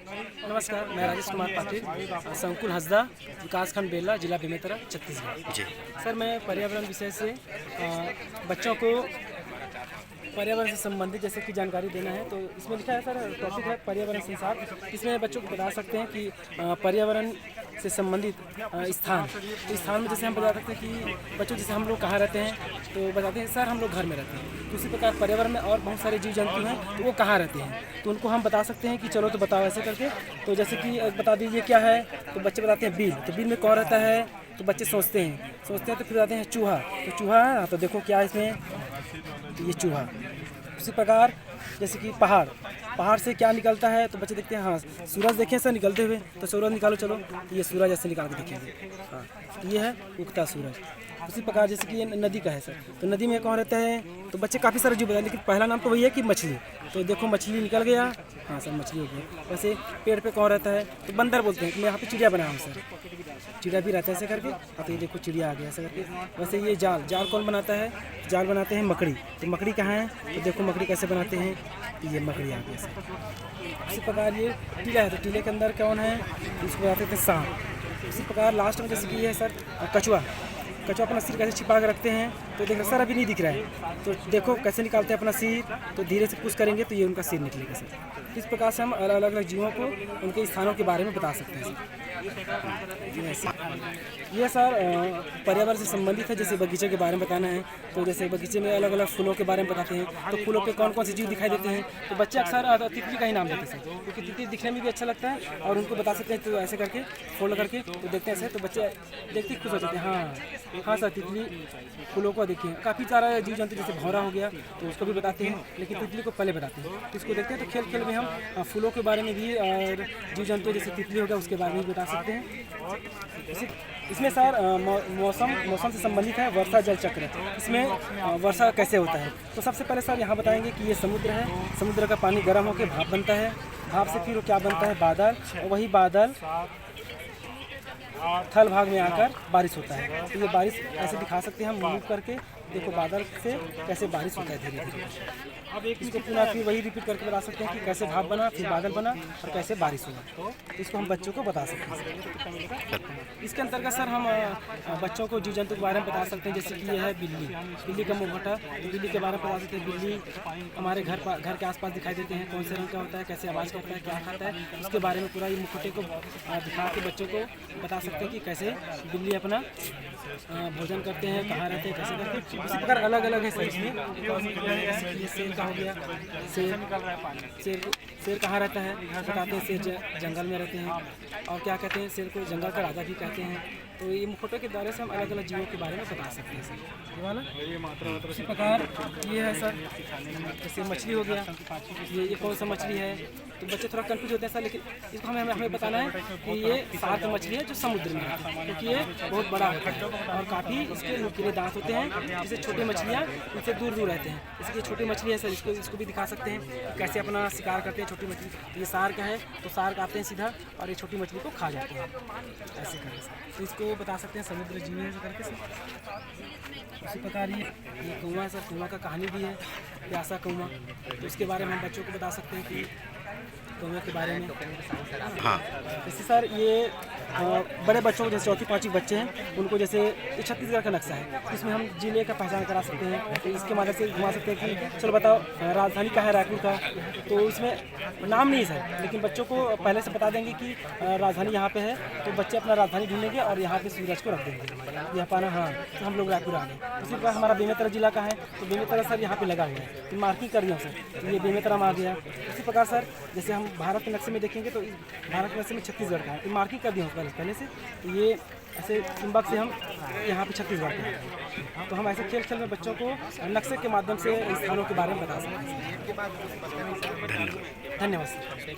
नमस्कार, मैं राजेश कुमार पाटिल, संकुल हसदा, विकासखंड बेला, जिला बेमेतरा, छत्तीसगढ़। जी। सर, मैं पर्यावरण विषय से बच्चों को पर्यावरण से संबंधित जैसे कि जानकारी देना है। तो इसमें लिखा है सर, टॉपिक है पर्यावरण संसार। इसमें बच्चों को बता सकते हैं कि पर्यावरण से संबंधित स्थान, तो स्थान में जैसे हम बता सकते हैं कि बच्चों जैसे हम लोग कहाँ रहते हैं तो बताते हैं सर हम लोग घर में रहते हैं। तो उसी प्रकार पर्यावरण में और बहुत सारे जीव जंतु हैं तो वो कहाँ रहते हैं, तो उनको हम बता सकते हैं कि चलो तो बताओ ऐसे करके। तो जैसे कि बता दीजिए क्या है, तो बच्चे बताते हैं बिल, तो बिल में कौन रहता है, तो बच्चे सोचते हैं तो फिर बताते हैं चूहा, तो चूहा है, तो देखो क्या इसमें, तो ये चूहा। उसी प्रकार जैसे कि पहाड़ से क्या निकलता है, तो बच्चे देखते हैं हाँ सूरज देखें सर निकलते हुए, तो सूरज निकालो चलो, तो ये सूरज ऐसे निकाल के देखेंगे, हाँ तो ये है उगता सूरज। उसी प्रकार जैसे कि ये नदी का है सर, तो नदी में कौन रहता है, तो बच्चे काफ़ी सारे जीव बताए, लेकिन पहला नाम तो वही है कि मछली, तो देखो मछली निकल गया, हाँ सर मछली हो गया। वैसे पेड़ पे कौन रहता है, तो बंदर बोलते हैं कि मैं यहाँ पे चिड़िया बनाया हूँ सर, चिड़िया भी रहता है ऐसे करके। हाँ तो ये देखो चिड़िया आ गया ऐसे करके। वैसे ये जाल कौन बनाता है, जाल बनाते हैं मकड़ी, तो मकड़ी कहाँ है, तो देखो मकड़ी कैसे बनाते हैं, तो ये मकड़ी आ गया सर। इसी प्रकार ये टीला है, तो टीले के अंदर कौन है, तो इसको बताते थे सांप। इसी प्रकार लास्ट में जैसे कि ये है सर कछुआ अपना सिर कैसे छिपा के रखते हैं, तो देख रहे सर अभी नहीं दिख रहा है, तो देखो कैसे निकालते हैं अपना सिर, तो धीरे से पुश करेंगे तो ये उनका सिर निकलेगा सर। इस प्रकार से हम अलग अलग जीवों को उनके स्थानों के बारे में बता सकते हैं सर। ये सर पर्यावरण से संबंधित है, जैसे बगीचे के बारे में बताना है, तो जैसे बगीचे में अलग अलग फूलों के बारे में बताते हैं, तो फूलों पे कौन कौन से जीव दिखाई देते हैं, तो बच्चे अक्सर तितली का ही नाम देते हैं सर, क्योंकि तितली दिखने में भी अच्छा लगता है और उनको बता सकते हैं, तो ऐसे करके फोल्ड करके तो देखते हैं ऐसे, तो बच्चे देखते खुश हो जाते हैं। हाँ सर, तितली फूलों को देखिए, काफ़ी सारा जीव जंतु जैसे भौरा हो गया तो उसको भी बताते हैं, लेकिन तितली को पहले बताते हैं, तो इसको देखते हैं। तो खेल खेल में हम फूलों के बारे में भी और जीव जंतु जैसे तितली हो गया उसके बारे में भी बता सकते हैं। इसमें सर मौसम से संबंधित है वर्षा जल चक्र, इसमें वर्षा कैसे होता है, तो सबसे पहले सर यहाँ बताएंगे कि ये समुद्र है, समुद्र का पानी गर्म होकर भाप बनता है, भाप से फिर क्या बनता है बादल, और वही बादल थल भाग में आकर बारिश होता है। तो ये बारिश ऐसे दिखा सकते हैं हम मूव करके, देखो बादल से कैसे बारिश होता है धीरे धीरे। अब एक इसको पुनः फिर वही रिपीट करके बता सकते हैं कि कैसे भाप बना, फिर बादल बना और कैसे बारिश हुआ, तो इसको हम बच्चों को बता सकते हैं। इसके अंतर्गत सर हम बच्चों को जीव जंतु के बारे में बता सकते हैं, जैसे कि ये है बिल्ली का मुखौटा, तो बिल्ली के बारे में बता सकते हैं। बिल्ली हमारे घर के आसपास दिखाई देते हैं, कौन से रंग का होता है, कैसे आवाज़ करता है, क्या खाता है, उसके बारे में पूरा ये मुखौटे को दिखा के बच्चों को बता सकते हैं कि कैसे बिल्ली अपना भोजन करते हैं, कहाँ रहते हैं, कैसे करते हैं। इसी प्रकार अलग अलग है सर इसमें। ये शेर का हो गया, शेर कहाँ रहता है बताते हैं, शेर जंगल में रहते हैं, और क्या कहते हैं शेर को जंगल का राजा भी कहते हैं। तो ये मुखौटे के द्वारा से हम अलग अलग जीवों के बारे में बता सकते हैं सर, ये वाला। इसी प्रकार ये है सर, जैसे मछली हो गया, ये कौन सा मछली है, तो बच्चे थोड़ा कंफ्यूज होते हैं सर, लेकिन इसको हमें बताना है कि ये शार्क मछली है जो समुद्र में है, क्योंकि ये बहुत बड़ा होता है और काफ़ी इसके नुकीले दांत होते हैं, जिससे छोटी मछलियाँ इनसे दूर दूर रहते हैं। इसलिए छोटी मछली है सर, इसको भी दिखा सकते हैं कैसे अपना शिकार करते हैं छोटी मछली। ये शार्क है, तो शार्क आते हैं सीधा और ये छोटी मछली को खा जाते हैं, ऐसे करके सर। तो इसको बता सकते हैं समुद्र जीव है करके सर। उसी प्रकार ये कौवा सर, कौवा का कहानी भी है, प्यासा कौवा, तो उसके बारे में हम बच्चों को बता सकते हैं कि कौवे के बारे में। हाँ। जैसे सर ये बड़े बच्चों को जैसे चौथी पाँचवीं बच्चे हैं उनको जैसे ये छत्तीसगढ़ का नक्शा है, इसमें हम जिले का पहचान करा सकते हैं, तो इसके माध्यम से घुमा सकते हैं कि चलो बताओ राजधानी कहाँ है रायपुर का, तो इसमें नाम नहीं है सर, लेकिन बच्चों को पहले से बता देंगे कि राजधानी यहाँ पे है, तो बच्चे अपना राजधानी ढूंढेंगे और यहाँ पे सूरज को रख देंगे, यह पाना हाँ तो हम लोग रायपुर आ गए। उसी प्रकार हमारा बेमेतरा जिला का है, तो बेमेतरा सर यहाँ पे लगा हुआ है, तो मार्किंग कर दिया सर, तो ये बेमेतरा में आ गया। इसी प्रकार सर जैसे हम भारत के नक्शे में देखेंगे तो भारत के नक्शे में छत्तीसगढ़ का है, तो मार्किंग कर दिया पहले से, तो ये ऐसे टिम्बक से हम यहाँ पे छत्तीसगढ़ के हैं, तो हम ऐसे खेल खेल में बच्चों को नक्शे के माध्यम से स्थानों के बारे में बता सकते हैं। धन्यवाद सर।